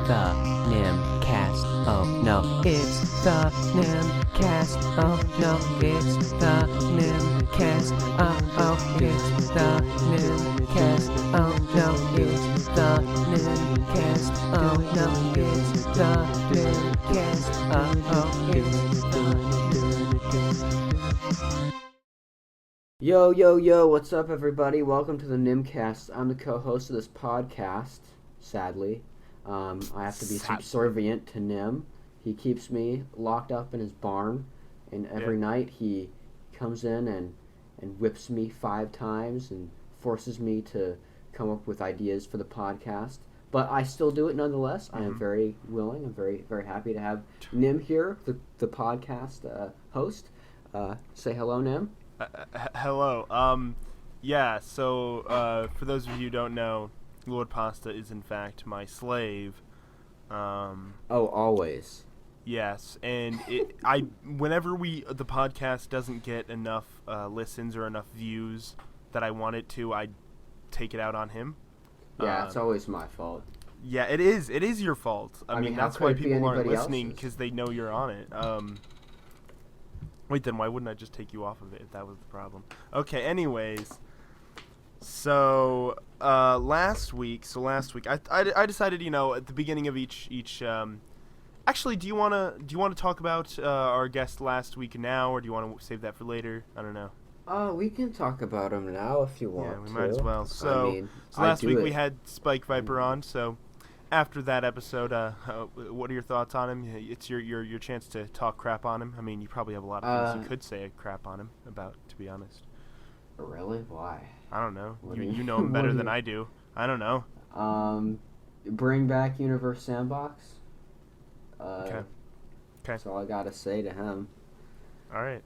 the NimCast. Oh no, it's the NimCast. Oh no, it's the NimCast. Oh, it's the NimCast. Oh no, it's the NimCast. Oh no, it's the NimCast. Oh, it's the NimCast. Yo, what's up, everybody? Welcome to the NimCast. I'm the co-host of this podcast, sadly. I have to be subservient to Nim. He keeps me locked up in his barn, and every night he comes in and whips me 5 times and forces me to come up with ideas for the podcast. But I still do it nonetheless. I am very willing. I'm very, very happy to have Nim here, the podcast host. Say hello, Nim. Hello. So for those of you who don't know, Lord Pasta is in fact my slave. Always. Yes, and whenever the podcast doesn't get enough listens or enough views that I want it to, I take it out on him. Yeah, it's always my fault. Yeah, it is. It is your fault. I mean that's why people aren't listening, because they know you're on it. Wait, then why wouldn't I just take you off of it if that was the problem? Okay, anyways. So, last week I decided, at the beginning of each actually, do you want to talk about our guest last week now, or do you want to save that for later? I don't know. We can talk about him now if you want. Yeah, we might as well. So last week we had Spike Viper on, so after that episode, what are your thoughts on him? It's your chance to talk crap on him. I mean, you probably have a lot of things you could say crap on him about, to be honest. Really? Why? I don't know. You know him better than I do. I don't know. Bring back Universe Sandbox. Okay. That's all I gotta say to him. All right.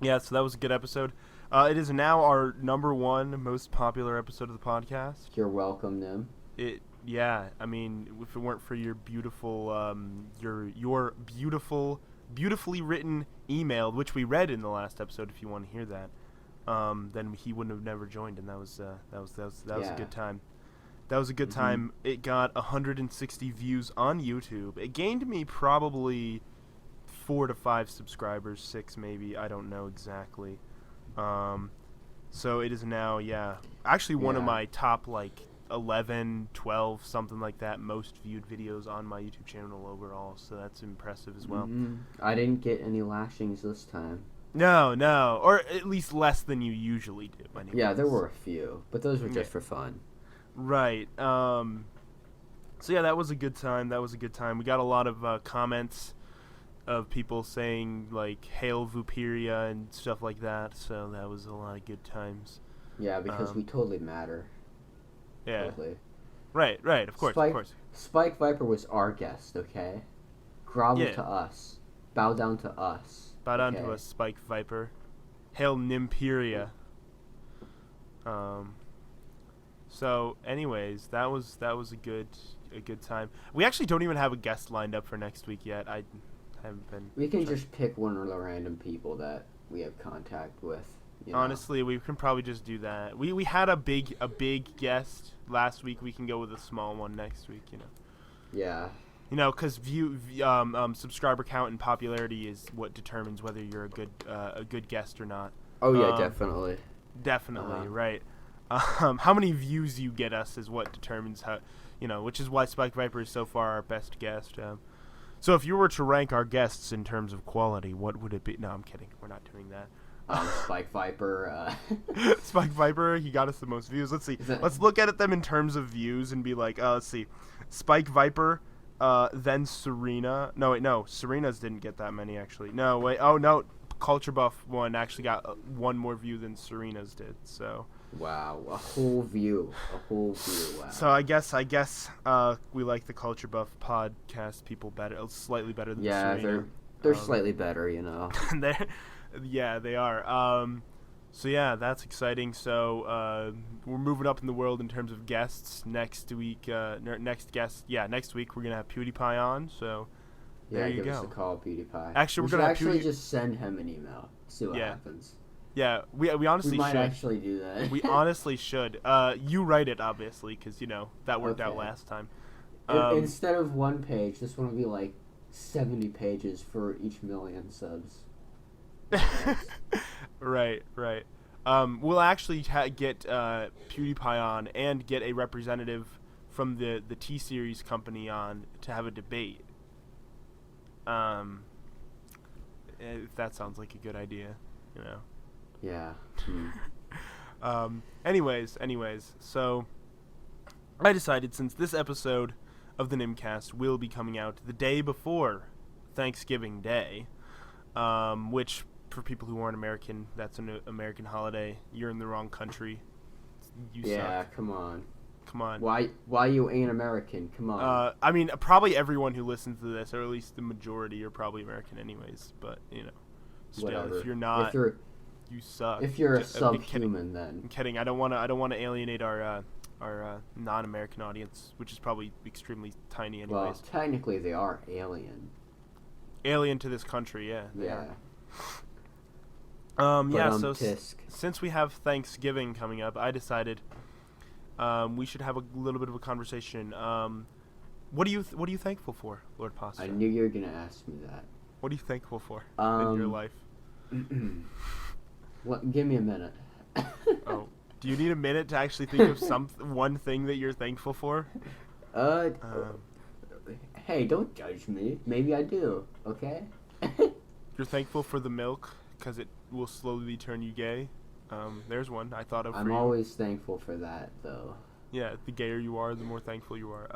Yeah, so that was a good episode. It is now our number 1 most popular episode of the podcast. You're welcome, Nim. I mean, if it weren't for your beautiful, your beautifully written email, which we read in the last episode, if you want to hear that, then he wouldn't have never joined, and that was a good time. That was a good time. It got 160 views on YouTube. It gained me probably 4 to 5 subscribers, 6 maybe. I don't know exactly. So it is now, actually one of my top 11, 12, something like that, most viewed videos on my YouTube channel overall. So that's impressive as well. I didn't get any lashings this time. No, or at least less than you usually do. Anyways. Yeah, there were a few, but those were just for fun. Right. So yeah, that was a good time. We got a lot of comments of people saying "Hail Vuperia" and stuff like that. So that was a lot of good times. Yeah, because we totally matter. Yeah. Totally. Right. Of course. Spike Viper was our guest. Okay. Grovel to us. Bow down to us. Bow down to us, Spike Viper. Hail Nimperia. So, anyways, that was a good time. We actually don't even have a guest lined up for next week yet. I haven't been. We can just pick one of the random people that we have contact with. Honestly, we can probably just do that. We had a big guest last week. We can go with a small one next week. Yeah. Because subscriber count and popularity is what determines whether you're a good guest or not. Oh yeah, definitely. Definitely, right. How many views you get us is what determines how, which is why Spike Viper is so far our best guest. So if you were to rank our guests in terms of quality, what would it be? No, I'm kidding. We're not doing that. Spike Viper. Spike Viper, he got us the most views. Let's see. Let's look at them in terms of views and be like, let's see. Spike Viper, then Serena. No, Serena's didn't get that many, actually. No, wait. Oh, no. Culture Buff one actually got 1 more view than Serena's did, so. Wow, a whole view. Wow. So I guess we like the Culture Buff podcast people better, slightly better than Serena. They're slightly better, they are. So yeah, that's exciting. So we're moving up in the world in terms of guests. Next week we're gonna have PewDiePie on. So there you go. Give us a call, PewDiePie. Actually, we're gonna just send him an email. See what happens. Yeah, we honestly We might should. actually do that. We honestly should. You write it, obviously, because, that worked out Okay. last time. Instead of one page, this one will be like 70 pages for each million subs. Right. We'll actually get PewDiePie on and get a representative from the T-Series company on to have a debate. If that sounds like a good idea, Yeah. Anyways, so I decided, since this episode of the NimCast will be coming out the day before Thanksgiving Day, which, for people who aren't American, that's an American holiday. You're in the wrong country. You suck. Come on. Why you ain't American? Come on. I mean, probably everyone who listens to this, or at least the majority, are probably American anyways. But still, Whatever. if you're not, you suck. If you're a I'm subhuman, then. I'm kidding. I don't want to alienate our non-American audience, which is probably extremely tiny anyways. Well, technically they are alien. Alien to this country, yeah. Yeah. So tisk. Since we have Thanksgiving coming up, I decided we should have a little bit of a conversation. What are you thankful for, Lord Pasta? I knew you were gonna ask me that. What are you thankful for in your life? Give me a minute. Oh, do you need a minute to actually think of one thing that you're thankful for? Hey, don't judge me. Maybe I do. Okay. You're thankful for the milk because it will slowly turn you gay. There's one I thought of for you. I'm always thankful for that, though. Yeah, the gayer you are, the more thankful you are.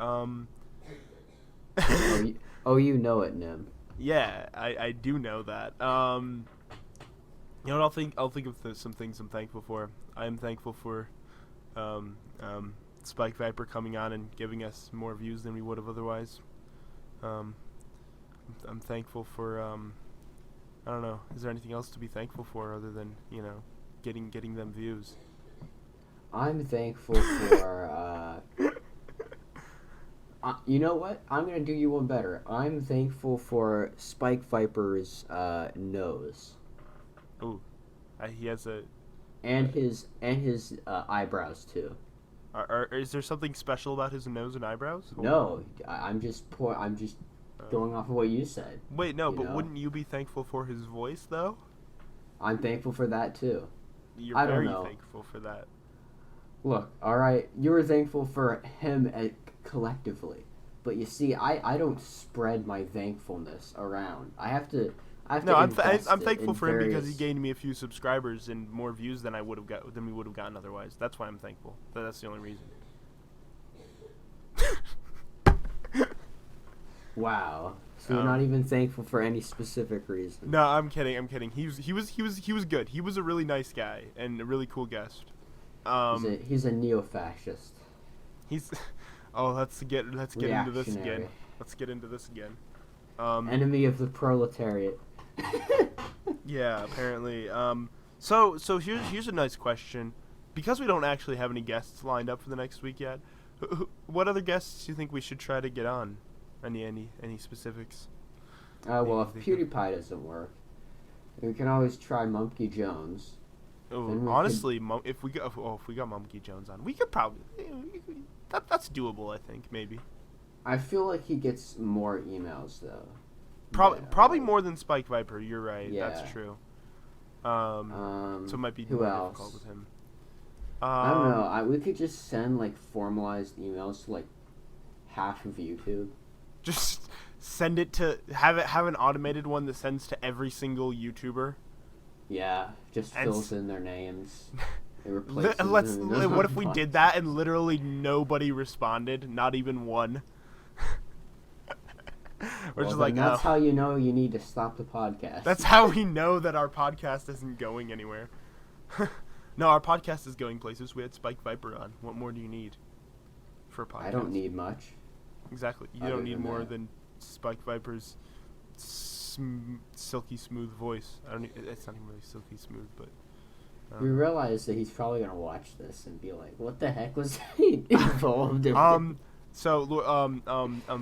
You know it, Nim. Yeah, I do know that. You know what? I'll think of some things I'm thankful for. I am thankful for Spike Viper coming on and giving us more views than we would have otherwise. I'm thankful for I don't know. Is there anything else to be thankful for other than getting them views? I'm thankful for you know what? I'm gonna do you one better. I'm thankful for Spike Viper's nose. Ooh, he has a. And his eyebrows too. Is there something special about his nose and eyebrows? No, I'm just going off of what you said. Wait, no, but wouldn't you be thankful for his voice though? I'm thankful for that too. You're I don't very know. thankful for that. Look, all right, you were thankful for him collectively, but you see, I don't spread my thankfulness around. I have to. No, I'm thankful for him because he gained me a few subscribers and more views than we would have gotten otherwise. That's why I'm thankful. That's the only reason. Wow. So you're not even thankful for any specific reason. No, I'm kidding. He was good. He was a really nice guy and a really cool guest. He's a neo-fascist. Let's get into this again. Let's get into this again. Enemy of the proletariat. Yeah, apparently. So here's a nice question. Because we don't actually have any guests lined up for the next week yet, what other guests do you think we should try to get on? Any specifics? Well, if PewDiePie doesn't work, we can always try Monkey Jones. Oh, honestly, if we got Monkey Jones on, we could probably that's doable. I think maybe. I feel like he gets more emails though. Probably more than Spike Viper. You're right. Yeah. That's true. So it might be who more else? difficult with him. I don't know. We could just send like formalized emails to like half of YouTube. Just send it to have an automated one that sends to every single YouTuber. Yeah, just fills in their names. It replaces what if we did that and literally nobody responded, not even one? We're just like, that's how you know you need to stop the podcast. That's how we know that our podcast isn't going anywhere. No, our podcast is going places. We had Spike Viper on. What more do you need for a podcast? I don't need much. Exactly. You don't need more than Spike Viper's silky smooth voice. It's not even really silky smooth, but we realize that he's probably gonna watch this and be like, "What the heck was he involved in?"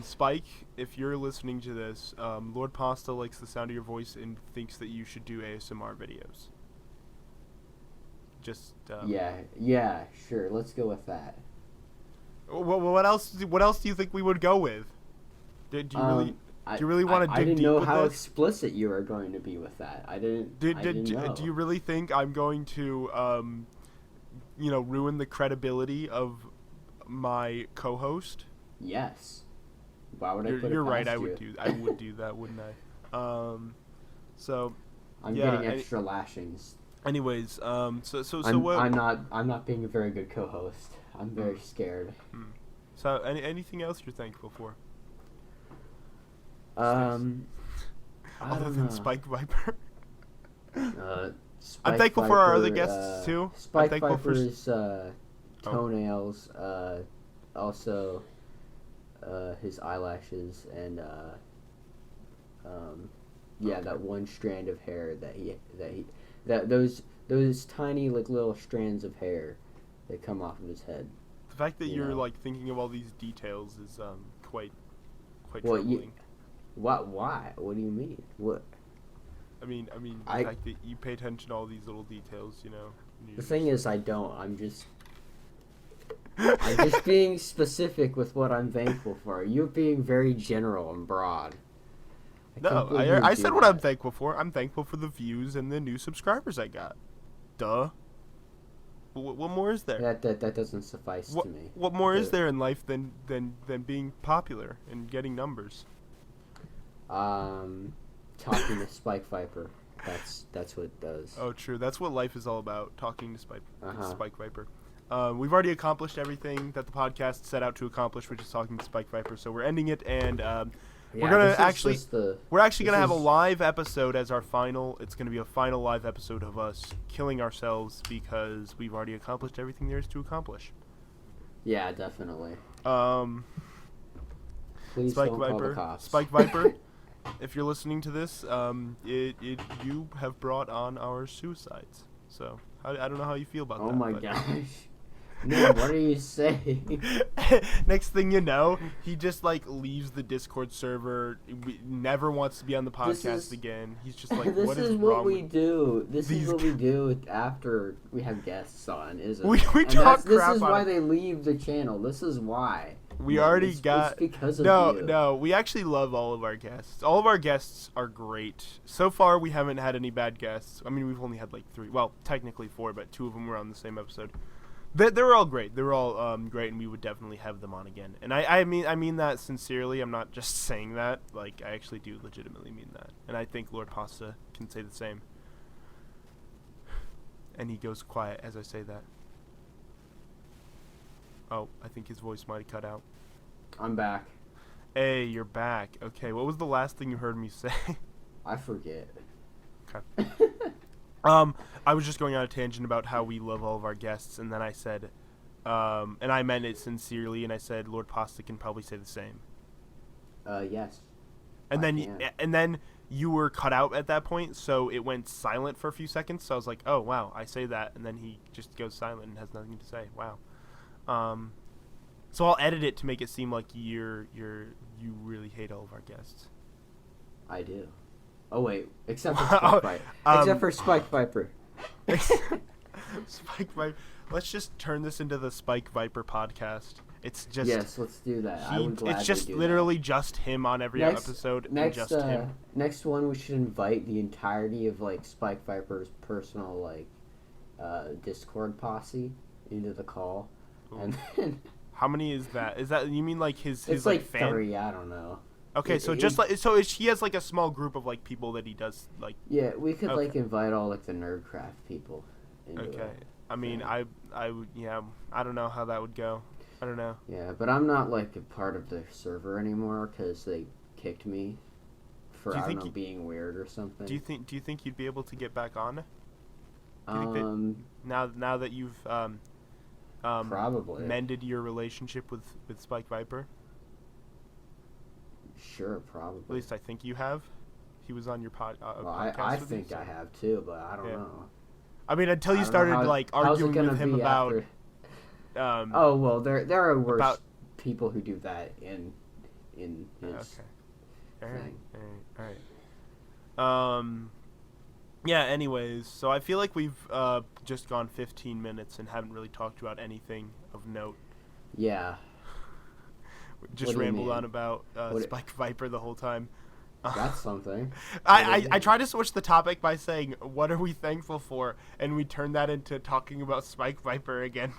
Spike, if you're listening to this, Lord Pasta likes the sound of your voice and thinks that you should do ASMR videos. Just Yeah, sure. Let's go with that. What else? What else do you think we would go with? Do you really want to dig didn't deep know with how this? explicit you were going to be with that. I didn't know. Do you really think I'm going to ruin the credibility of my co-host? Yes. Why would I put it You're right. past I would do that, wouldn't I? So I'm yeah, getting extra lashings. Anyways, so what? I'm not being a very good co-host. I'm very scared. So anything else you're thankful for? I Other don't than know. Spike Viper. Spike I'm thankful for our other Viper, guests too. Spike I'm thankful Viper's toenails, also his eyelashes, and that one strand of hair that those tiny like little strands of hair that come off of his head. The fact that you're like thinking of all these details is quite troubling. What? Why? What do you mean? What? I mean, the fact that you pay attention to all these little details, The thing is, I don't. I'm just being specific with what I'm thankful for. You're being very general and broad. I said what I'm thankful for. I'm thankful for the views and the new subscribers I got. Duh. What more is there? That doesn't suffice to me. What more is there in life than being popular and getting numbers? Talking to Spike Viper. That's what it does. Oh, true. That's what life is all about. Talking to Spike Viper. We've already accomplished everything that the podcast set out to accomplish, which is talking to Spike Viper. So we're ending it, and we're gonna gonna have a live episode as our final. It's gonna be a final live episode of us killing ourselves because we've already accomplished everything there is to accomplish. Yeah, definitely. Please Spike don't Viper. call the cops. Spike Viper. If you're listening to this, you have brought on our suicides. So I don't know how you feel about that. Oh my gosh. No, what are you saying? Next thing you know, he just leaves the Discord server. Never wants to be on the podcast again. He's just like, this what is wrong what we with do. This is what we do after we have guests on, isn't we it? talk This crap is on why it. they leave the channel. This is why. We already got. It's because of you. No. We actually love all of our guests. All of our guests are great. So far, we haven't had any bad guests. I mean, we've only had 3. Well, technically 4, but 2 of them were on the same episode. They were all great. They were all great, and we would definitely have them on again. And I mean that sincerely. I'm not just saying that. I actually do legitimately mean that. And I think Lord Pasta can say the same. And he goes quiet as I say that. Oh, I think his voice might have cut out. I'm back. Hey, you're back. Okay, what was the last thing you heard me say? I forget. Okay. I was just going on a tangent about how we love all of our guests, and then I said, and I meant it sincerely, and I said Lord Pasta can probably say the same. Yes. And then you were cut out at that point, so it went silent for a few seconds. So I was like, oh wow, I say that, and then he just goes silent and has nothing to say. Wow. So I'll edit it to make it seem like you really hate all of our guests. I do. Oh wait, except for Spike Viper. Except for Spike Viper. Spike Viper. Let's just turn this into the Spike Viper podcast. It's just yes, let's do that. I would gladly it's just do literally that. just him on every episode and just him. Next one, we should invite the entirety of Spike Viper's personal Discord posse into the call. Ooh. And then how many is that? Is that you mean his it's fan? 3, I don't know. Okay, so he has a small group of people that he does Yeah, we could invite all the Nerdcraft people into Okay. it. I mean, I would I don't know how that would go. I don't know. Yeah, but I'm not a part of the server anymore because they kicked me for being weird or something. Do you think you'd be able to get back on? Now that you've probably mended your relationship with Spike Viper? Sure, probably. At least I think you have. He was on your podcast. I think I have too, but I don't know. I mean, until you started arguing with him about. Oh well, there are worse people who do that in his thing. All right. Yeah, anyways, so I feel like we've just gone 15 minutes and haven't really talked about anything of note. Yeah. Just rambled on about Spike Viper the whole time. That's something. I tried to switch the topic by saying, what are we thankful for? And we turned that into talking about Spike Viper again.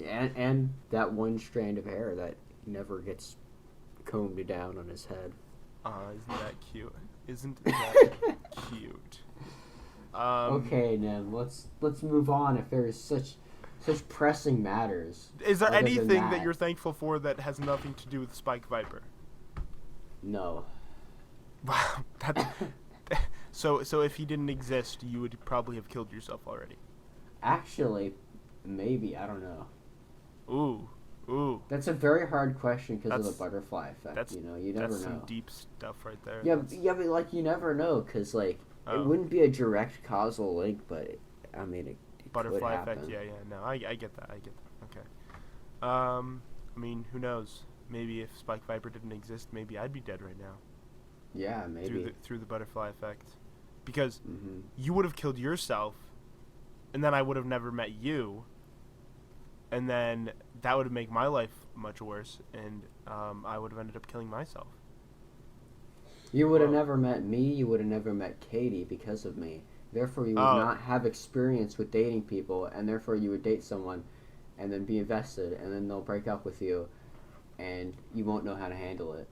And that one strand of hair that never gets combed down on his head. Isn't that cute? Isn't that cute? Okay, Nim, let's move on if there's such pressing matters. Is there other than anything that you're thankful for that has nothing to do with Spike Viper? No. Wow, that's so if he didn't exist, you would probably have killed yourself already. Actually, maybe, I don't know. Ooh. That's a very hard question because of the butterfly effect. You never know. That's some deep stuff right there. Yeah, but like you never know because like it wouldn't be a direct causal link, but it butterfly could effect. happen. Yeah. No, I get that. Okay. I mean, who knows? Maybe if Spike Viper didn't exist, maybe I'd be dead right now. Yeah, maybe through the butterfly effect, because you would have killed yourself, and then I would have never met you. And then that would make my life much worse, and I would have ended up killing myself. You would have never met me, you would have never met Katie because of me. Therefore, you would not have experience with dating people, and therefore you would date someone and then be invested, and then they'll break up with you, and you won't know how to handle it.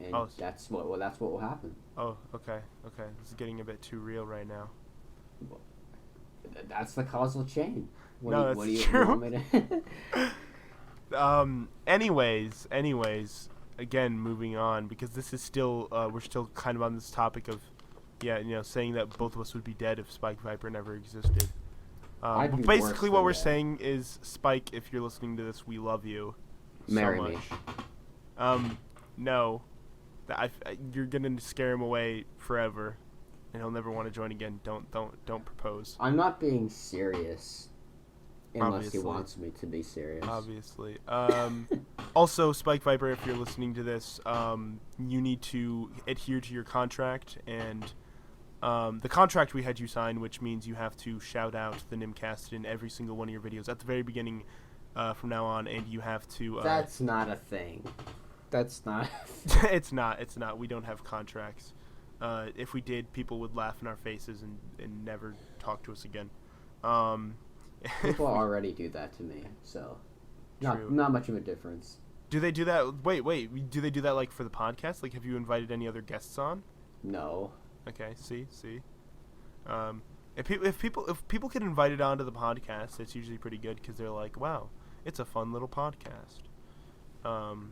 And that's what will happen. Oh, okay. This is getting a bit too real right now. Well, that's the causal chain. That's true. Anyways, again, moving on, because this is still, we're still kind of on this topic of, saying that both of us would be dead if Spike Viper never existed. But basically what we're saying is, Spike, if you're listening to this, we love you Marry so much. me. No. You're gonna scare him away forever, and he'll never want to join again. Don't propose. I'm not being serious. Unless Obviously. he wants me to be serious. Obviously. Also, Spike Viper, if you're listening to this, you need to adhere to your contract, and the contract we had you sign, which means you have to shout out the NimCast in every single one of your videos at the very beginning from now on, and you have to... That's not a thing. That's not... It's not. We don't have contracts. If we did, people would laugh in our faces and never talk to us again. People already do that to me, so not much of a difference. Do they do that? Wait. Do they do that like for the podcast? Like, have you invited any other guests on? No. Okay. See. If people get invited onto the podcast, it's usually pretty good because they're like, wow, it's a fun little podcast. And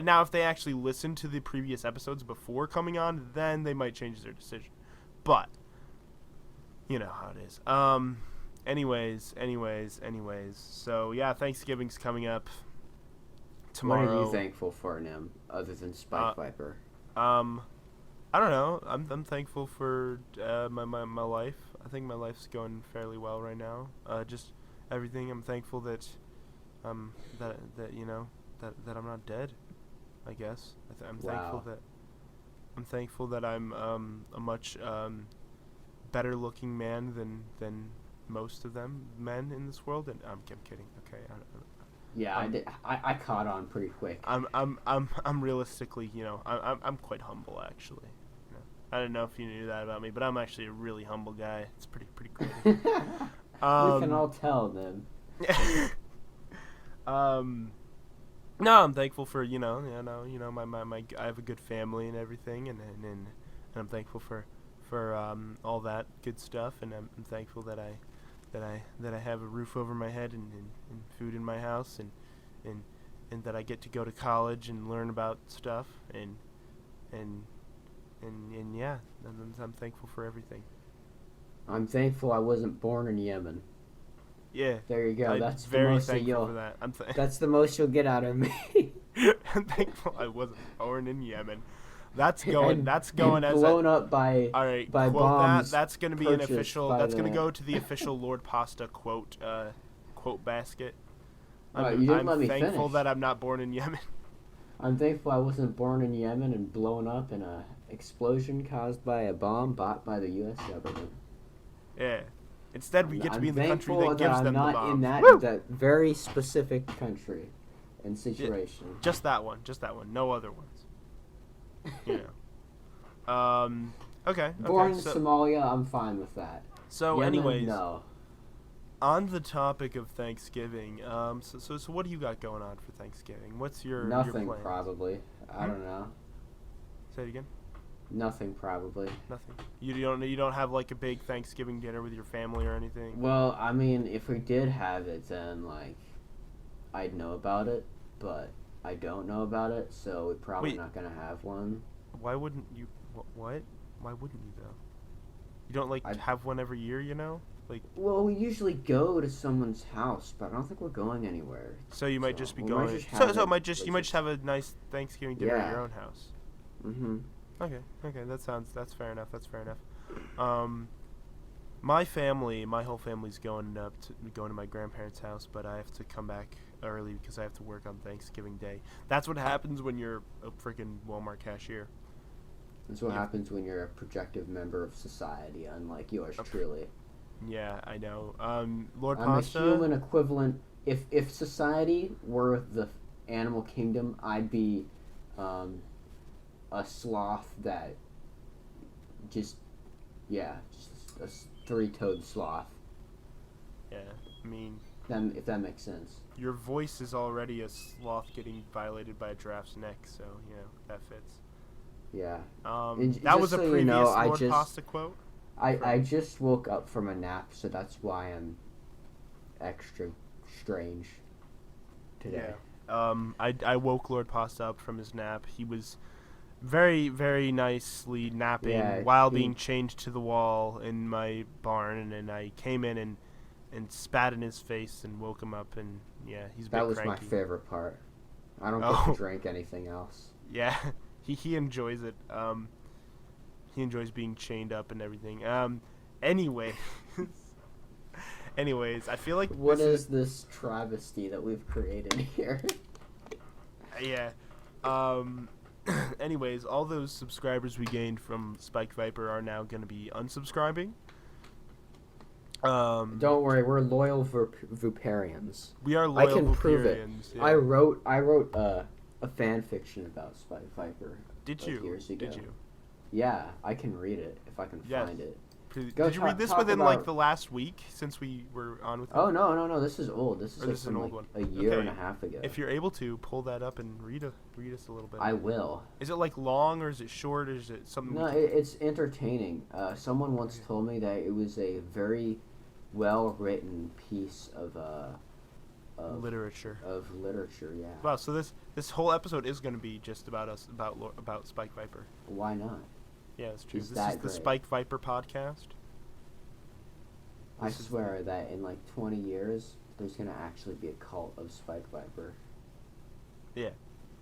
now if they actually listen to the previous episodes before coming on, then they might change their decision. But you know how it is. Anyways. So yeah, Thanksgiving's coming up tomorrow. What are you thankful for, Nim, other than Spike Viper? I don't know. I'm thankful for my life. I think my life's going fairly well right now. Just everything. I'm thankful that that I'm not dead, I guess. I'm thankful that I'm a much better looking man than most of them men in this world. And I'm kidding. Okay. I caught on pretty quick. I'm realistically, I'm quite humble actually. I don't know if you knew that about me, but I'm actually a really humble guy. It's pretty great. We can all tell then. No, I'm thankful for my I have a good family and everything, and I'm thankful for all that good stuff, and I'm thankful that I have a roof over my head and food in my house, and that I get to go to college and learn about stuff, and yeah, I'm thankful for everything. I'm thankful I wasn't born in Yemen. Yeah. There you go. That's very thankful for that. That's the most you'll get out of me. I'm thankful I wasn't born in Yemen. That's going and as blown up by all right. by quote bombs. That's going to be an official. That's going to go to the official Lord Pasta quote basket. You didn't let me thankful finish. that I'm not born in Yemen. I'm thankful I wasn't born in Yemen and blown up in a Explosion caused by a bomb bought by the U.S. government. Yeah. Instead, we get to be in the country thankful that gives I'm them the not bombs. in that Woo! that very specific country and situation. Just that one. No other ones. You know. Okay. Born in So, Somalia, I'm fine with that. so Yemen, anyways, no. on the topic of Thanksgiving, so what do you got going on for Thanksgiving? What's your Nothing, plans? probably. I don't know. Say it again. Nothing, probably. Nothing. You don't have like a big Thanksgiving dinner with your family or anything? Well, I mean, if we did have it, then, like, I'd know about it, but I don't know about it, so we're probably Wait. not going to have one. Why wouldn't you? What? Why wouldn't you though? You don't like have one every year, you know? Like. Well, we usually go to someone's house, but I don't think we're going anywhere. So you might just be we going. might just So have it it, might just you like, might just have a nice Thanksgiving dinner at Yeah. your own house. Mm-hmm. Okay, that's fair enough. My whole family's going to my grandparents' house, but I have to come back early because I have to work on Thanksgiving Day. That's what happens when you're a freaking Walmart cashier. That's what Yeah. happens when you're a projective member of society, unlike yours truly. Yeah, I know. Lord I'm Pasta. a human equivalent. If society were the animal kingdom, I'd be a sloth that just a three-toed sloth. Yeah, I mean, If that makes sense. your voice is already a sloth getting violated by a giraffe's neck, so you know that fits. Yeah. That was a just so previous you know, Lord Pasta quote. I just woke up from a nap, so that's why I'm extra strange today. Yeah. I woke Lord Pasta up from his nap. He was very, very nicely napping while being chained to the wall in my barn, and I came in and spat in his face and woke him up, and yeah, he's a bit That was cranky. my favorite part. I don't get to drink anything else. Yeah, he enjoys it. He enjoys being chained up and everything. Anyway. Anyways, I feel like What is this travesty that we've created here? Yeah. Anyways, all those subscribers we gained from Spike Viper are now going to be unsubscribing. Don't worry, we're loyal Vuparians. We are loyal I can prove it. Vuparians, yeah. I wrote a fan fiction about Spike Viper. Did like you? Years ago. Did you? Yeah, I can read it if I can find it. Did you read this within like the last week since we were on with? Oh no! This is old. This is, This is from an old like one. a year Okay. and a half ago. If you're able to pull that up and read us a little bit. I will. Is it like long or is it short or is it something? No, it's entertaining. Someone once told me that it was a very well written piece of literature. Of literature, yeah. Wow, so this whole episode is going to be just about us about Spike Viper. Why not? Yeah, that's true. He's This that is the great. Spike Viper podcast. I swear that in like 20 years, there's gonna actually be a cult of Spike Viper. Yeah.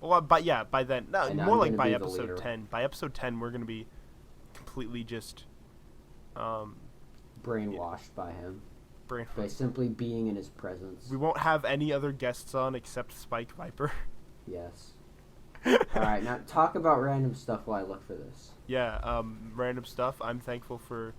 Well, by then, no, And more I'm like gonna by be the episode leader. 10. By episode 10, we're gonna be completely just Brainwashed by him. brain. By simply being in his presence. We won't have any other guests on except Spike Viper. Yes. Alright, now talk about random stuff while I look for this. Yeah. Random stuff. I'm thankful for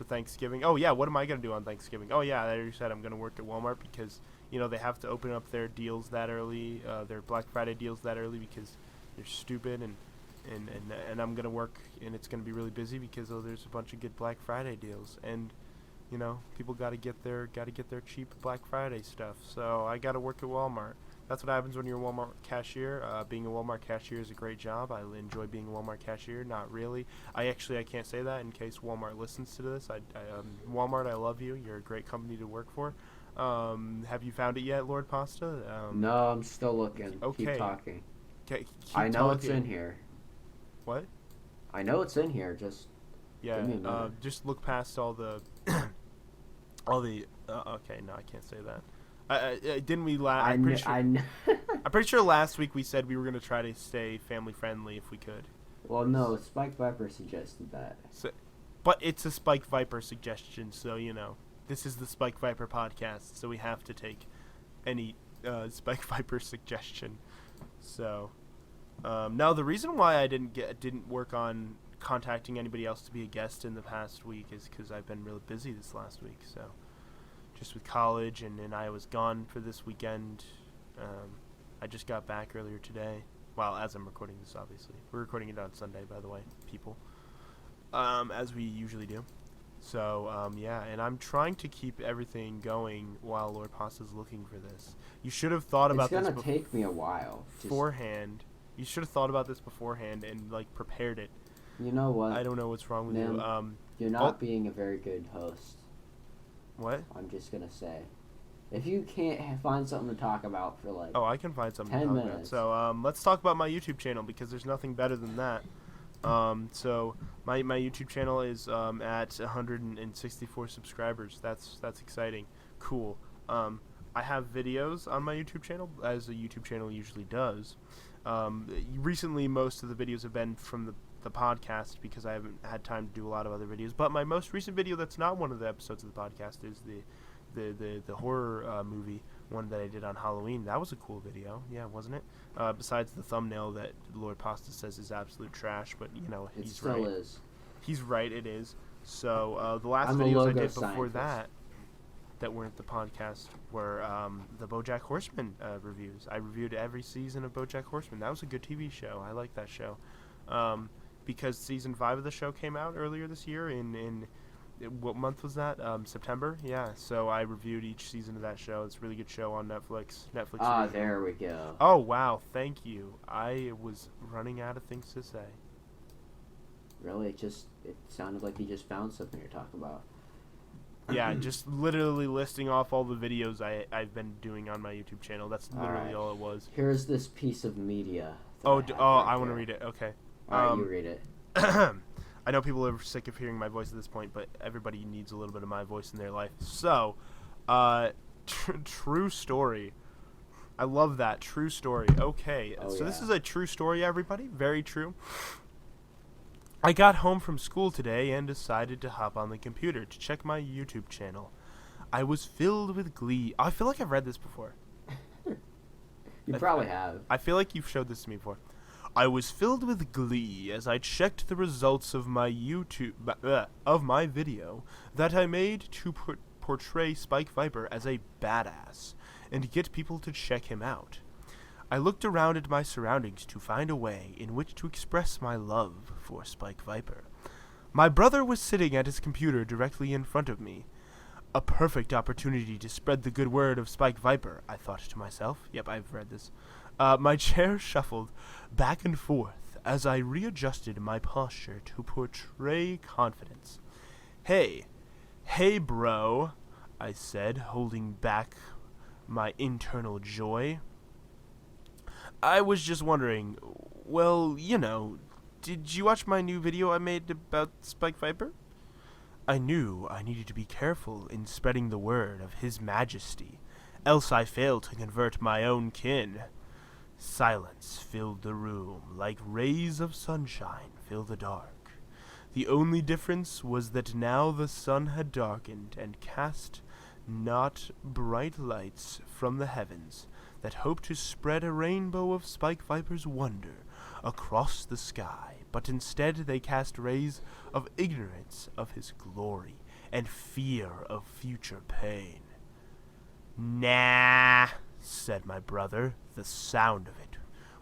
Thanksgiving. Oh yeah, what am I gonna do on Thanksgiving? Oh yeah, I already said I'm gonna work at Walmart because you know they have to open up their deals that early, their Black Friday deals that early because they're stupid and I'm gonna work and it's gonna be really busy because there's a bunch of good Black Friday deals and you know people gotta get their cheap Black Friday stuff. So I gotta work at Walmart. That's what happens when you're a Walmart cashier. Being a Walmart cashier is a great job. I enjoy being a Walmart cashier. Not really. I can't say that in case Walmart listens to this. Walmart, I love you. You're a great company to work for. Have you found it yet, Lord Pasta? No, I'm still looking. Okay. Keep talking. Keep I know it's talking. in here. What? I know it's in here, just... Yeah, Give me a minute. just look past all the... okay, no, I can't say that. Didn't we I'm pretty sure last week we said we were going to try to stay family friendly if we could. Well, no, Spike Viper suggested that. But it's a Spike Viper suggestion, so you know this is the Spike Viper podcast, so we have to take any Spike Viper suggestion. So now the reason why I didn't work on contacting anybody else to be a guest in the past week is because I've been really busy this last week. So just with college, and I was gone for this weekend. I just got back earlier today. Well, as I'm recording this, obviously. We're recording it on Sunday, by the way, people. As we usually do. So, yeah, and I'm trying to keep everything going while Lord Pasta's looking for this. You should have thought about this It's going to take me a while. Beforehand. You should have thought about this beforehand and, like, prepared it. You know what? I don't know what's wrong with Nim, you. You're not being a very good host. What? I'm just going to say. If you can't find something to talk about for, like, I can find something 10 to talk minutes. about. So, let's talk about my YouTube channel because there's nothing better than that. So my YouTube channel is at 164 subscribers. That's exciting. Cool. I have videos on my YouTube channel, as a YouTube channel usually does. Recently, most of the videos have been from the podcast because I haven't had time to do a lot of other videos. But my most recent video that's not one of the episodes of the podcast is the horror movie one that I did on Halloween. That was a cool video, yeah, wasn't it? Besides the thumbnail that Lord Pasta says is absolute trash, but you know, he's still right. Is. He's right, it is. So the last I'm a videos I logo did before scientist. that weren't the podcast were the BoJack Horseman reviews. I reviewed every season of BoJack Horseman. That was a good TV show. I like that show. Because season 5 of the show came out earlier this year in what month was that? September? Yeah. So I reviewed each season of that show. It's a really good show on Netflix. Ah, there we go. Oh, wow. Thank you. I was running out of things to say. Really? It sounded like you just found something you're talking about. Yeah, just literally listing off all the videos I've been doing on my YouTube channel. That's literally all it was. Here's this piece of media. I want to read it. Okay. All right, you read it. I know people are sick of hearing my voice at this point, but everybody needs a little bit of my voice in their life. So, true story. I love that. True story. Okay. This is a true story, everybody. Very true. I got home from school today and decided to hop on the computer to check my YouTube channel. I was filled with glee. I feel like I've read this before. You probably have. I feel like you've showed this to me before. I was filled with glee as I checked the results of my my video that I made to portray Spike Viper as a badass and get people to check him out. I looked around at my surroundings to find a way in which to express my love for Spike Viper. My brother was sitting at his computer directly in front of me. A perfect opportunity to spread the good word of Spike Viper, I thought to myself. Yep, I've read this. My chair shuffled back and forth as I readjusted my posture to portray confidence. Hey bro, I said, holding back my internal joy. I was just wondering, well, you know, did you watch my new video I made about Spike Viper? I knew I needed to be careful in spreading the word of His Majesty, else I failed to convert my own kin. Silence filled the room like rays of sunshine fill the dark. The only difference was that now the sun had darkened and cast not bright lights from the heavens that hoped to spread a rainbow of Spike Viper's wonder across the sky, but instead they cast rays of ignorance of his glory and fear of future pain. Nah, said my brother. The sound of it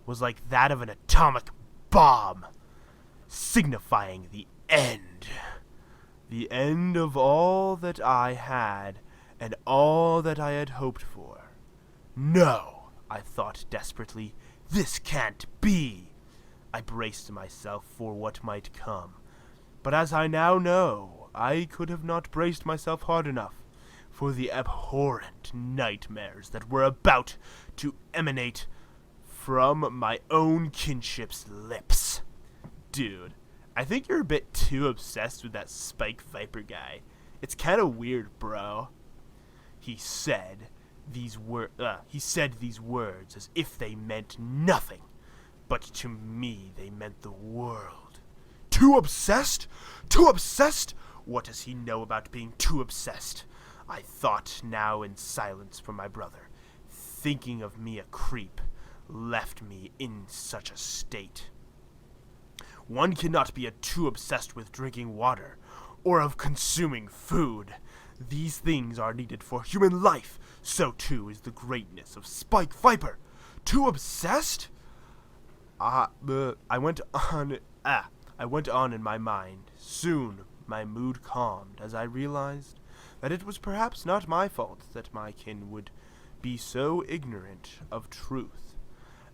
was like that of an atomic bomb, signifying the end. The end of all that I had and all that I had hoped for. No, I thought desperately, this can't be. I braced myself for what might come. But as I now know, I could have not braced myself hard enough for the abhorrent nightmares that were about to emanate from my own kinship's lips. Dude, I think you're a bit too obsessed with that Spike Viper guy. It's kind of weird, bro. He said these words as if they meant nothing, but to me they meant the world. Too obsessed? Too obsessed? What does he know about being too obsessed? I thought now in silence for my brother. Thinking of me a creep left me in such a state. One cannot be too obsessed with drinking water or of consuming food. These things are needed for human life. So too is the greatness of Spike Viper. Too obsessed? I went on in my mind. Soon my mood calmed as I realized that it was perhaps not my fault that my kin would be so ignorant of truth.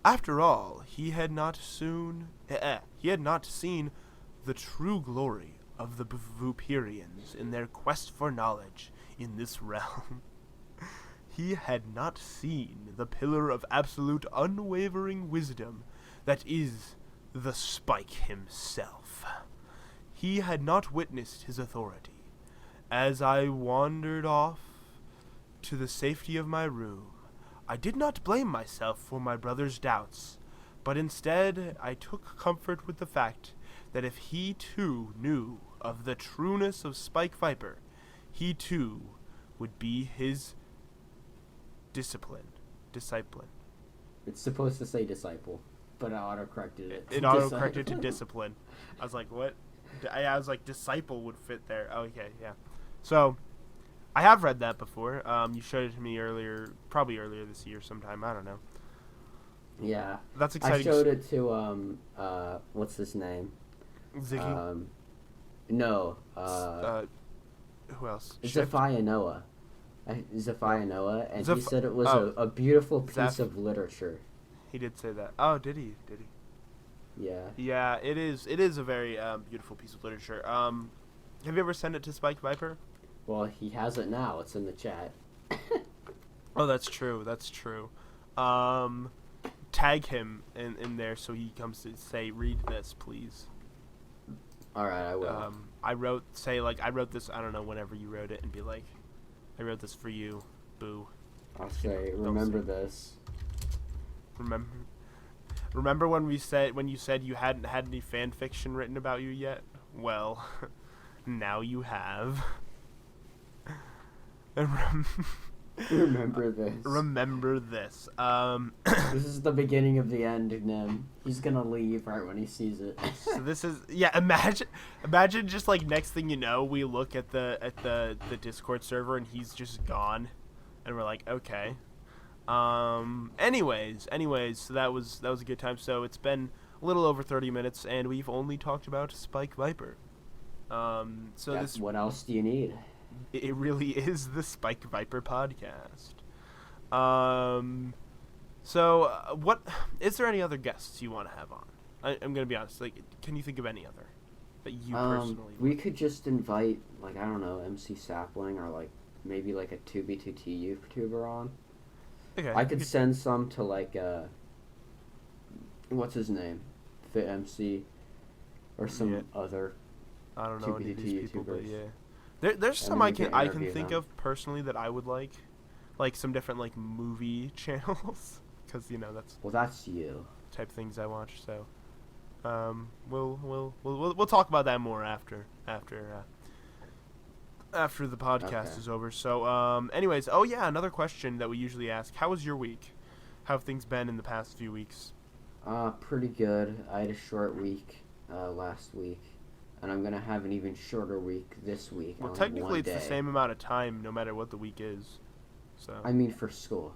After all, he had not seen the true glory of the Vuperians in their quest for knowledge in this realm. He had not seen the pillar of absolute unwavering wisdom that is the Spike himself. He had not witnessed his authority. As I wandered off to the safety of my room, I did not blame myself for my brother's doubts, but instead I took comfort with the fact that if he too knew of the trueness of Spike Viper, he too would be his disciple. It's supposed to say disciple, but I autocorrected it. It autocorrected to discipline. I was like, what? I was like, disciple would fit there. Oh, okay, yeah. So, I have read that before. You showed it to me probably earlier this year sometime. I don't know. Yeah. That's exciting. I showed it to, what's his name? Ziggy? No. Who else? Zephaniah Noah. Zephaniah Noah, and he said it was a beautiful piece of literature. He did say that. Oh, did he? Yeah. Yeah, it is a very beautiful piece of literature. Have you ever sent it to Spike Viper? Well, he has it now. It's in the chat. Oh, that's true. Tag him in there so he comes to say, read this, please. All right, I will. I wrote this, I don't know, whenever you wrote it, and be like, I wrote this for you, boo. I'll say, remember this. Remember when you said you hadn't had any fan fiction written about you yet? Well, now you have. Remember this. Remember this. This is the beginning of the end, Nim. He's gonna leave right when he sees it. So this is imagine just like next thing you know, we look at the Discord server and he's just gone, and we're like, okay. Anyways, so that was a good time. So it's been a little over 30 minutes, and we've only talked about Spike Viper. What else do you need? It really is the Spike Viper podcast. What is there any other guests you want to have on? I'm gonna be honest. Like, can you think of any other that you personally? We could just invite, like, I don't know, MC Sapling, or like maybe like a 2B2T YouTuber on. Okay. I could send some to like what's his name, Fit MC, or some other. I don't know any of these people, but YouTubers. yeah. There's some I can think of personally that I would like some different like movie channels, because that's you type things I watch. So we'll talk about that more after the podcast is over. So anyways, another question that we usually ask: how was your week? How have things been in the past few weeks? Pretty good. I had a short week last week. And I'm going to have an even shorter week this week. Well, technically it's the same amount of time no matter what the week is. So I mean for school.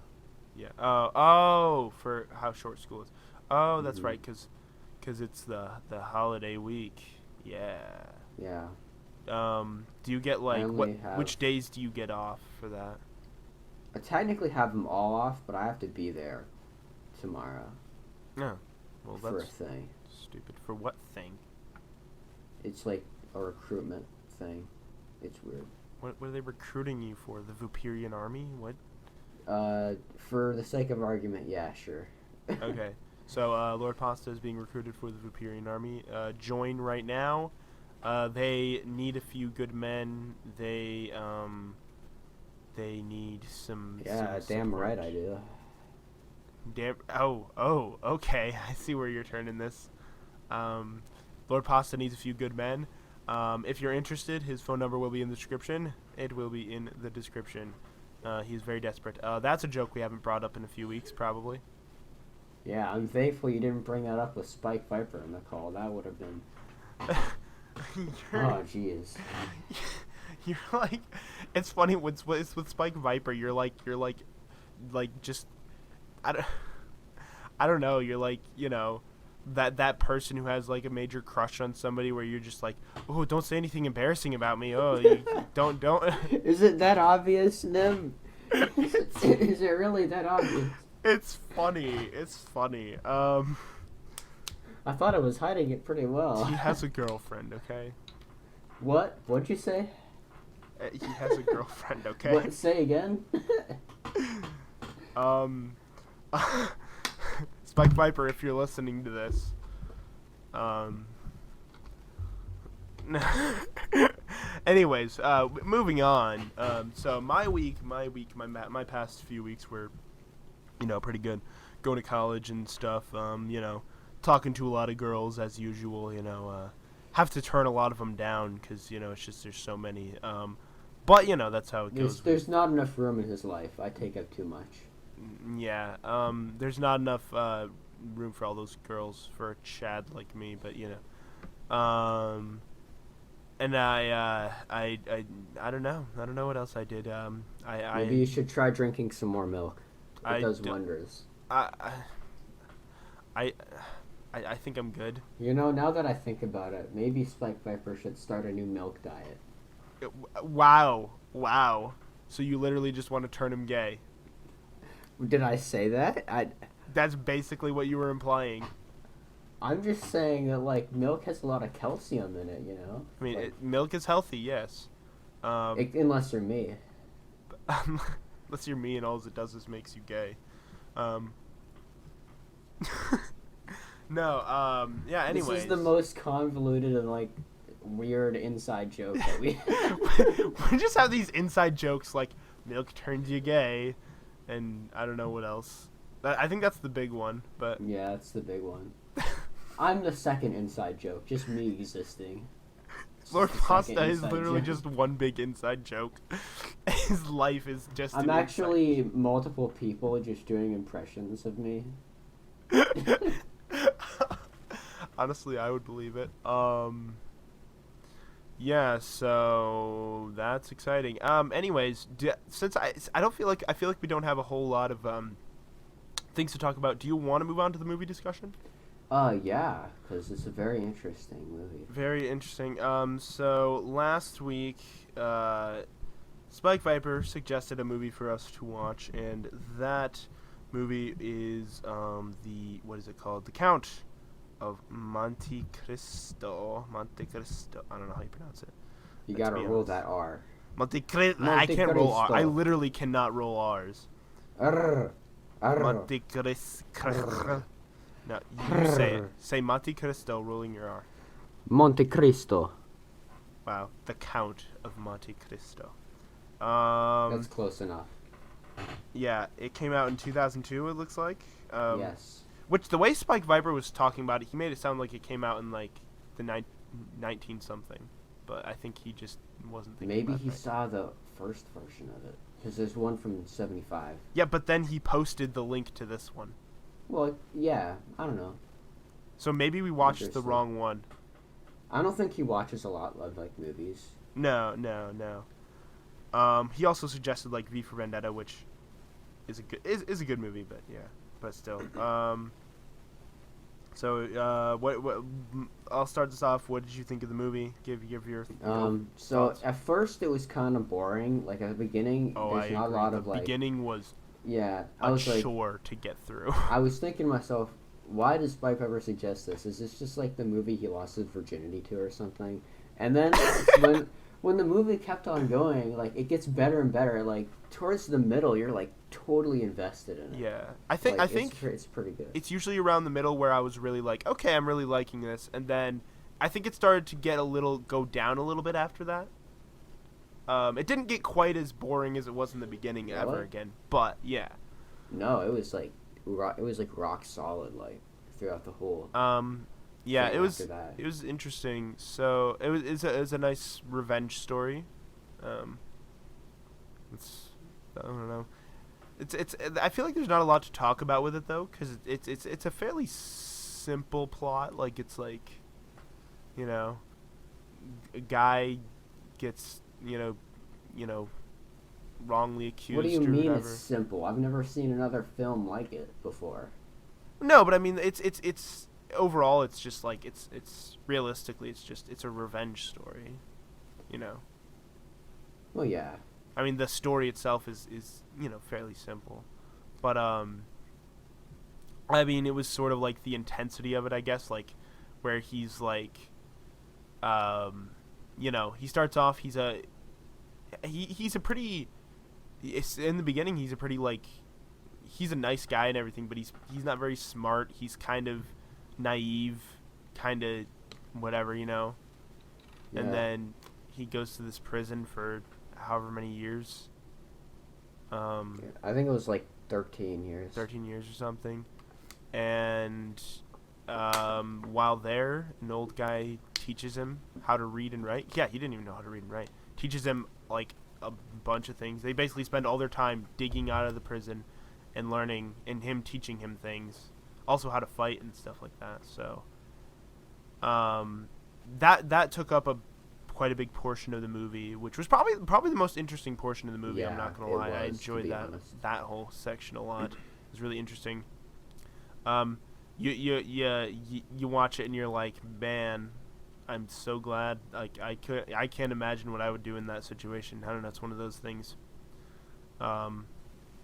Yeah. Oh, for how short school is. Oh, that's right, because it's the holiday week. Yeah. Yeah. Do you get like which days do you get off for that? I technically have them all off, but I have to be there tomorrow. No. Well, for that's a thing. Stupid. For what thing? It's like a recruitment thing. It's weird. What are they recruiting you for? The Vuperian army? What? For the sake of argument, yeah, sure. Okay. So, Lord Pasta is being recruited for the Vuperian army. Join right now. They need a few good men. They need some. Yeah, damn right I do. Oh, okay. I see where you're turning this. Lord Pasta needs a few good men. If you're interested, his phone number will be in the description. It will be in the description. He's very desperate. That's a joke we haven't brought up in a few weeks, probably. Yeah, I'm thankful you didn't bring that up with Spike Viper in the call. That would have been... Oh, jeez. You're like, it's funny with Spike Viper. You're like just, I don't know. You're like, that person who has like a major crush on somebody, where you're just like, oh, don't say anything embarrassing about me. Oh, don't. Is it that obvious, Nim? Is it really that obvious? It's funny. I thought I was hiding it pretty well. He has a girlfriend, okay? What? What'd you say? He has a girlfriend, okay? What? Say again? Spike Viper, if you're listening to this, anyways, moving on. So my past few weeks were, pretty good. Going to college and stuff. Talking to a lot of girls as usual. Have to turn a lot of them down because it's just there's so many. But that's how it goes. There's not enough room in his life. I take up too much. Yeah. There's not enough room for all those girls for a Chad like me, but and I don't know. I don't know what else I did. Maybe you should try drinking some more milk. It does wonders. I think I'm good. Now that I think about it, maybe Spike Viper should start a new milk diet. Wow. So you literally just want to turn him gay? Did I say that? That's basically what you were implying. I'm just saying that, milk has a lot of calcium in it, I mean, milk is healthy, yes. Unless you're me. Unless you're me and all it does is makes you gay. No, yeah, anyways. This is the most convoluted and, weird inside joke that we we just have these inside jokes like milk turns you gay, and I don't know what else. I think that's the big one, but... Yeah, that's the big one. I'm the second inside joke, just me existing. Lord Pasta is literally just one big inside joke. His life is just I'm actually multiple people just doing impressions of me. Honestly, I would believe it. Yeah, so that's exciting. Anyways, since I feel like we don't have a whole lot of things to talk about. Do you want to move on to the movie discussion? Yeah, because it's a very interesting movie. Very interesting. So last week, Spike Viper suggested a movie for us to watch, and that movie is what is it called? The Count of Monte Cristo. Monte Cristo. I don't know how you pronounce it. You gotta roll that R. Monte Cristo. I can't roll R. I literally cannot roll R's. Monte Cristo. No, you say it. Say Monte Cristo, rolling your R. Monte Cristo. Wow, the Count of Monte Cristo. That's close enough. Yeah, it came out in 2002. It looks like. Yes. Which the way Spike Viper was talking about it, he made it sound like it came out in the 19 something, but I think he just wasn't thinking. Maybe about he right. saw the first version of it, because there's one from 75. Yeah, but then he posted the link to this one. Well, yeah, I don't know. So maybe we watched the wrong one. I don't think he watches a lot of movies. No. He also suggested V for Vendetta, which is a good movie, but yeah, but still. So what I'll start this off. What did you think of the movie? Give your So thoughts. at first it was kind of boring. At the beginning, there's not a lot of The beginning was I was chore to get through. I was thinking to myself, why does Spike ever suggest this? Is this just the movie he lost his virginity to or something? And then when the movie kept on going, it gets better and better. Towards the middle, you're totally invested in it. Yeah, I think it's pretty good. It's usually around the middle where I was really okay, I'm really liking this, and then I think it started to go down a little bit after that. It didn't get quite as boring as it was in the beginning ever again, but yeah. No, it was rock solid throughout the whole. Yeah, it was interesting. So it was a nice revenge story. I don't know. It's I feel like there's not a lot to talk about with it though, because it's a fairly simple plot. Like it's like, you know, a guy gets wrongly accused. What do you or mean whatever. it's simple? I've never seen another film like it before. No, but I mean it's overall it's just like it's realistically it's a revenge story, you know. Well, yeah. I mean the story itself is fairly simple, but I mean it was sort of like the intensity of it, I guess, like where he's like he starts off he's a pretty in the beginning he's a pretty like he's a nice guy and everything, but he's not very smart. He's kind of naive, kind of whatever, Yeah. And then he goes to this prison for however many years. I think it was like 13 years. 13 years or something. And while there, an old guy teaches him how to read and write. Yeah, he didn't even know how to read and write. Teaches him like a bunch of things. They basically spend all their time digging out of the prison and learning, and him teaching him things, also how to fight and stuff like that. So, that took up quite a big portion of the movie, which was probably the most interesting portion of the movie. Yeah, I'm not gonna lie, I enjoyed honest. that whole section a lot. It was really interesting. You watch it and you're like, man, I'm so glad. Like I can't imagine what I would do in that situation. I don't know. It's one of those things.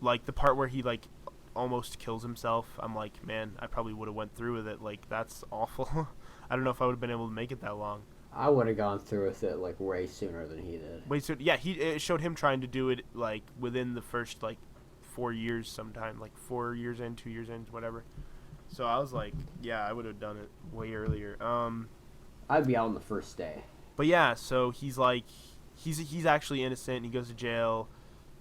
Like the part where he like almost kills himself. I'm like, man, I probably would have went through with it. Like that's awful. I don't know if I would have been able to make it that long. I would have gone through with it like way sooner than he did. Wait, so yeah, it showed him trying to do it like within the first like 4 years, sometime like 4 years in, 2 years in, whatever. So I was like, yeah, I would have done it way earlier. I'd be out on the first day. But yeah, so he's like, he's actually innocent. He goes to jail.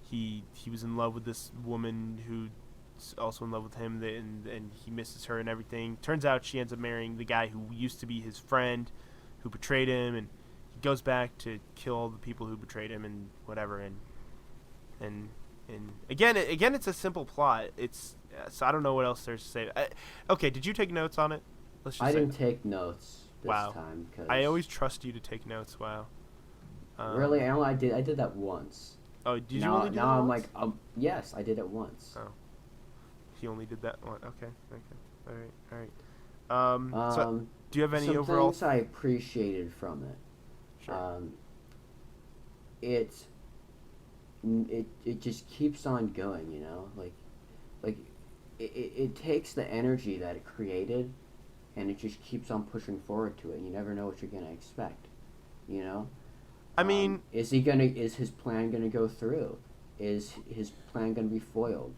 He was in love with this woman who's also in love with him, and he misses her and everything. Turns out she ends up marrying the guy who used to be his friend, who betrayed him, and he goes back to kill all the people who betrayed him and whatever. And again, it's a simple plot. So I don't know what else there's to say. Okay, did you take notes on it? Let's just I didn't take notes this Wow. time. Cause I always trust you to take notes. Wow. really, I did that once. Oh, did you now, only do now that I'm once? like, yes, I did it once. Oh. He only did that one. Okay. All right. So do you have any some overall? things I appreciated from it. Sure. It just keeps on going, like it takes the energy that it created, and it just keeps on pushing forward to it. You never know what you're gonna expect, I mean, is his plan gonna go through? Is his plan gonna be foiled?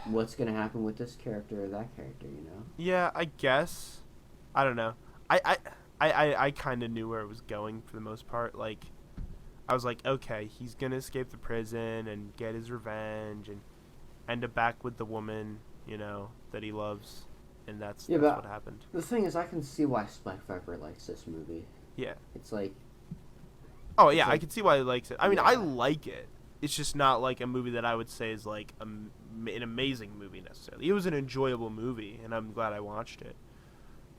What's gonna happen with this character or that character? yeah, I guess. I don't know. I kind of knew where it was going for the most part. Like, I was like, okay, he's gonna escape the prison and get his revenge and end up back with the woman, that he loves, and that's what happened. The thing is, I can see why Spike Pfeiffer likes this movie. Yeah. It's like. Oh yeah, like, I can see why he likes it. I mean, yeah. I like it. It's just not like a movie that I would say is like an amazing movie necessarily. It was an enjoyable movie, and I'm glad I watched it.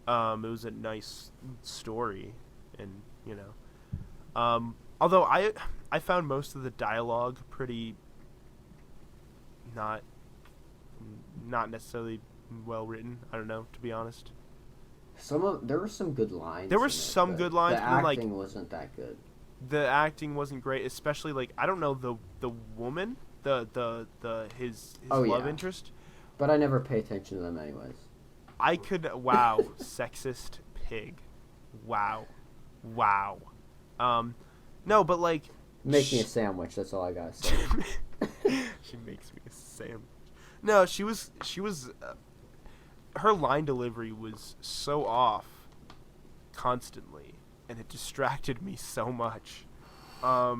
It was a nice story, and although I found most of the dialogue pretty not necessarily well written. I don't know, to be honest. There were some good lines. There were some good lines, The but then, acting wasn't that good. The acting wasn't great, especially like I don't know the woman, his love interest. But I never pay attention to them anyways. I could sexist pig. Wow. No, but like Make me a sandwich. That's all I gotta say. She makes me a sandwich. No, she was her line delivery was so off constantly, and it distracted me so much. I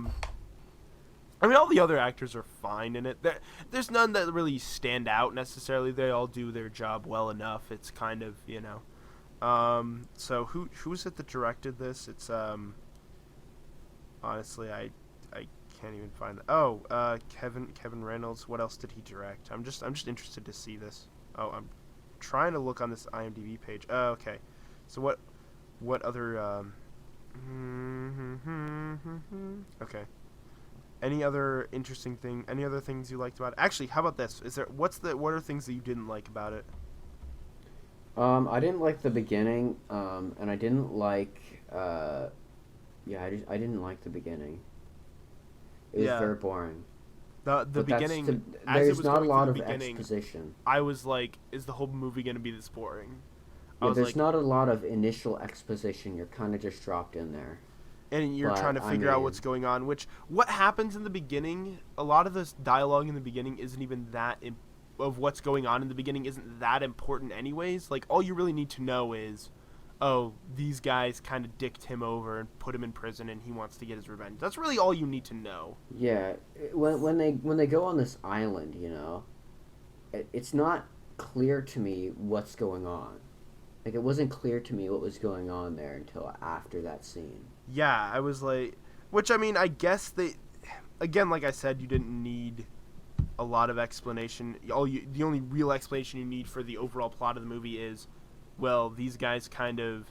mean, all the other actors are fine in it. There's none that really stand out necessarily. They all do their job well enough. It's kind of, So who is it that directed this? It's honestly, I can't even find that. Oh, Kevin Reynolds. What else did he direct? I'm just interested to see this. Oh, I'm trying to look on this IMDb page. Oh, okay. So what other okay. Any other interesting thing? Any other things you liked about it? Actually, how about this? What are things that you didn't like about it? I didn't like the beginning, and I didn't like, I didn't like the beginning. It was very boring. The But beginning, as it there's was not a going lot through of the beginning, exposition. I was like, is the whole movie going to be this boring? I Yeah, was there's like, not a lot of initial exposition. You're kind of just dropped in there. and you're But, trying to I figure out mean- what's going on, what happens in the beginning, a lot of this dialogue in the beginning isn't even of what's going on in the beginning isn't that important anyways. Like, all you really need to know is, oh, these guys kind of dicked him over and put him in prison and he wants to get his revenge. That's really all you need to know. Yeah, when they go on this island, it's not clear to me what's going on. Like, it wasn't clear to me what was going on there until after that scene. Yeah, I was like, which, I mean, I guess again, like I said, you didn't need a lot of explanation. The only real explanation you need for the overall plot of the movie is, well, these guys kind of,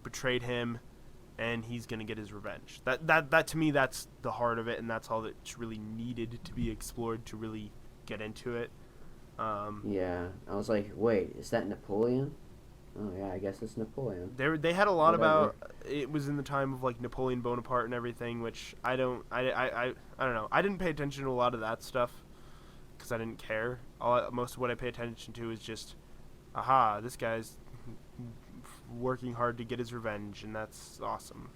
betrayed him, and he's gonna get his revenge. That to me, that's the heart of it, and that's all that's really needed to be explored to really get into it. Yeah, I was like, wait, is that Napoleon? Oh yeah, I guess it's Napoleon. They had a lot Whatever. about it was in the time of like Napoleon Bonaparte and everything, which I don't know. I didn't pay attention to a lot of that stuff because I didn't care. Most of what I pay attention to is just, aha, this guy's working hard to get his revenge, and that's awesome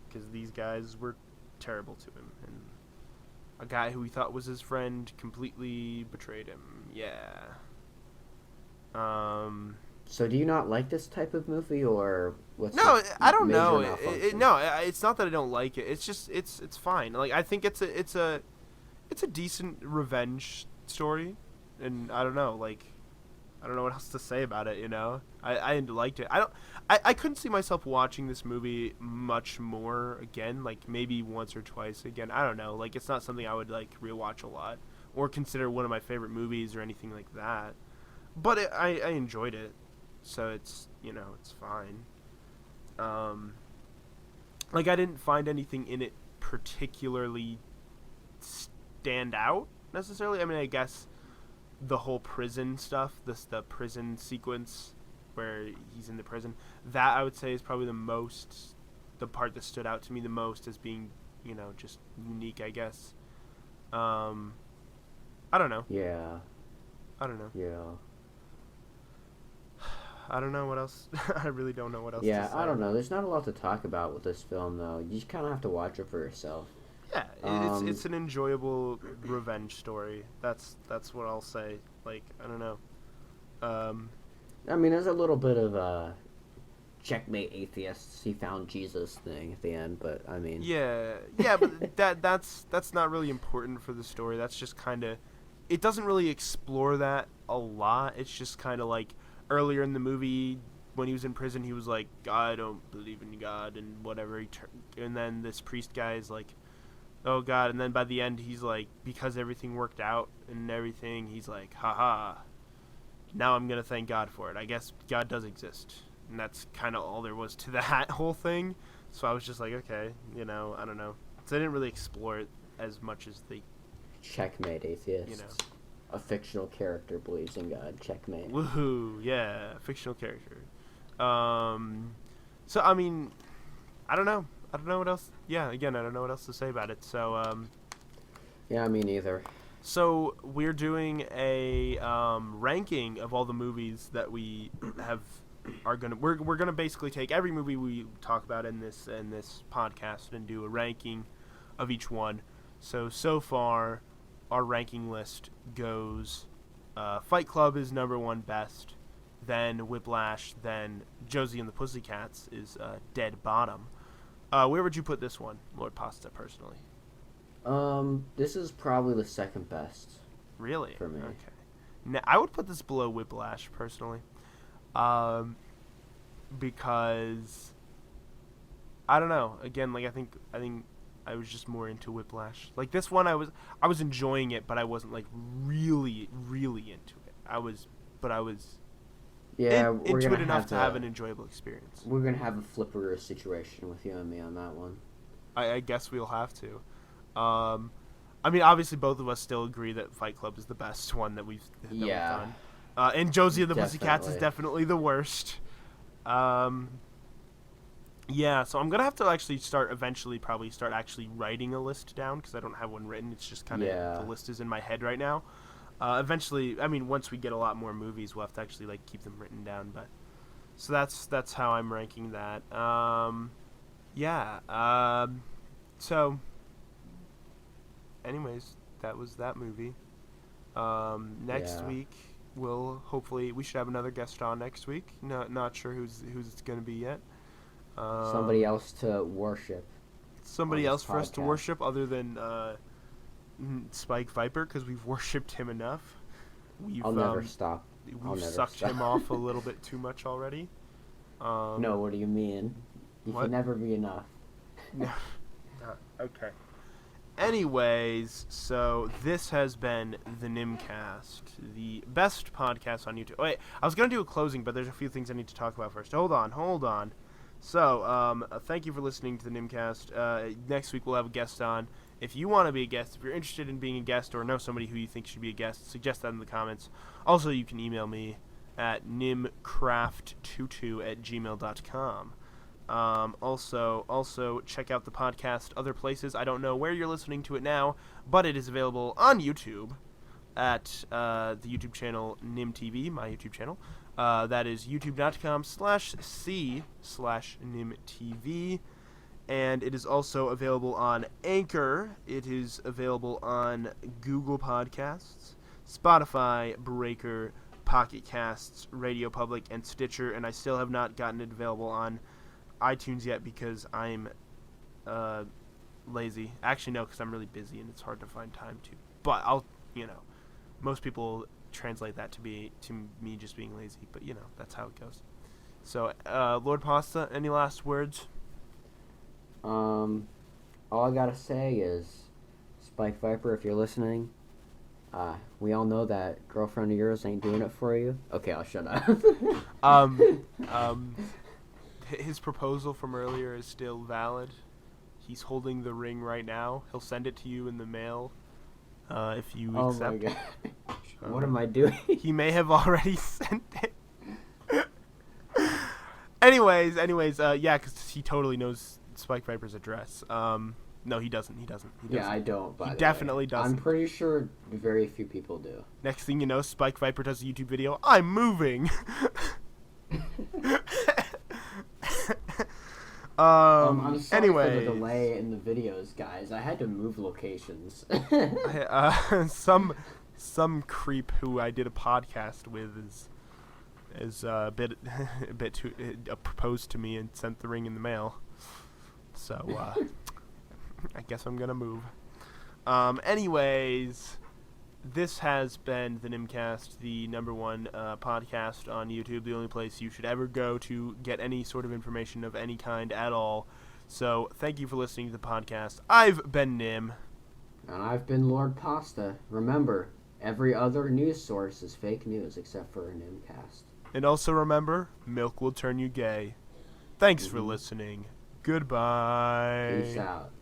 because these guys were terrible to him, and a guy who he thought was his friend completely betrayed him. Yeah. So do you not like this type of movie, or what's No, the I don't major know. malfunction? It's not that I don't like it. It's just it's fine. Like, I think it's a decent revenge story, and I don't know. Like, I don't know what else to say about it. I liked it. I couldn't see myself watching this movie much more again. Like, maybe once or twice again. I don't know. Like, it's not something I would like rewatch a lot or consider one of my favorite movies or anything like that. But I enjoyed it. So it's fine. Like, I didn't find anything in it particularly stand out necessarily. I mean, I guess the whole prison stuff, the prison sequence where he's in the prison, that I would say is probably the part that stood out to me the most as being, just unique, I guess. I don't know. Yeah. I don't know. Yeah. I don't know what else. I really don't know what else Yeah, to say. I don't know. There's not a lot to talk about with this film, though. You just kind of have to watch it for yourself. Yeah, it's an enjoyable revenge story. That's what I'll say. Like, I don't know. I mean, there's a little bit of a checkmate atheists. He found Jesus thing at the end, but I mean, Yeah, but that's not really important for the story. That's just kind of, it doesn't really explore that a lot. It's just kind of like earlier in the movie when he was in prison, he was like, I don't believe in God and whatever. And then this priest guy is like, oh God. And then by the end, he's like, because everything worked out and everything, he's like, haha, now I'm going to thank God for it. I guess God does exist. And that's kind of all there was to that whole thing. So I was just like, okay, I don't know. So I didn't really explore it as much as they, checkmate atheists. A fictional character believes in God. Checkmate. woohoo, yeah, fictional character. So, I mean, I don't know what else. Yeah, again, I don't know what else to say about it. So, Yeah, me neither. So we're doing a ranking of all the movies that we we're gonna basically take every movie we talk about in this podcast and do a ranking of each one. So far, our ranking list goes: Fight Club is number one best, then Whiplash, then Josie and the Pussycats is dead bottom. Where would you put this one, Lord Pasta, personally? This is probably the second best. Really? For me. Okay. Now, I would put this below Whiplash, personally. Because I don't know. Again, like I think I was just more into Whiplash. Like this one, I was enjoying it, but I wasn't like really into it. I was Yeah, into it enough to have an enjoyable experience. We're gonna have a flipper situation with you and me on that one. I guess we'll have to. I mean, obviously, both of us still agree that Fight Club is the best one that we've done. And Josie and the Pussycats is definitely the worst. Yeah, so I'm gonna have to actually probably start actually writing a list down because I don't have one written. It's just kind of the list is in my head right now. Eventually, I mean, once we get a lot more movies, we'll have to actually like keep them written down. But so that's how I'm ranking that. So, anyways, that was that movie. Next week we should have another guest on next week. Not sure who's it's gonna be yet. Somebody else to worship. Somebody else for us to worship other than Spike Viper, because we've worshipped him enough. I'll never stop. We've sucked him off a little bit too much already. No, what do you mean? You can never be enough. No. Okay. Anyways, so this has been the NimCast, the best podcast on YouTube. Wait, I was going to do a closing, but there's a few things I need to talk about first. Hold on. So, thank you for listening to the NimCast. Next week we'll have a guest on. If you want to be a guest, if you're interested in being a guest or know somebody who you think should be a guest, suggest that in the comments. Also, you can email me at nimcraft22@gmail.com. Also check out the podcast other places. I don't know where you're listening to it now, but it is available on YouTube at the YouTube channel NimTV, my YouTube channel. That is youtube.com/c/NimTV. And it is also available on Anchor. It is available on Google Podcasts, Spotify, Breaker, Pocket Casts, Radio Public, and Stitcher. And I still have not gotten it available on iTunes yet because I'm lazy. Actually, no, because I'm really busy and it's hard to find time to. But most people translate that to me just being lazy. But, that's how it goes. So, Lord Pasta, any last words? All I gotta say is, Spike Viper, if you're listening, we all know that girlfriend of yours ain't doing it for you. Okay, I'll shut up. His proposal from earlier is still valid. He's holding the ring right now. He'll send it to you in the mail if you accept. Oh my god. What am I doing? He may have already sent it. Anyways, yeah, because he totally knows Spike Viper's address. No, he doesn't. Yeah, I don't. He definitely doesn't. I'm pretty sure very few people do. Next thing you know, Spike Viper does a YouTube video. I'm moving. I'm sorry for the delay in the videos, guys. I had to move locations. Some creep who I did a podcast with is a bit too proposed to me and sent the ring in the mail. So I guess I'm gonna move. Anyways, this has been the NimCast, the #1 podcast on YouTube, the only place you should ever go to get any sort of information of any kind at all. So thank you for listening to the podcast. I've been Nim. And I've been Lord Pasta. Remember, every other news source is fake news except for a NimCast. And also remember, milk will turn you gay. Thanks for listening. Goodbye. Peace out.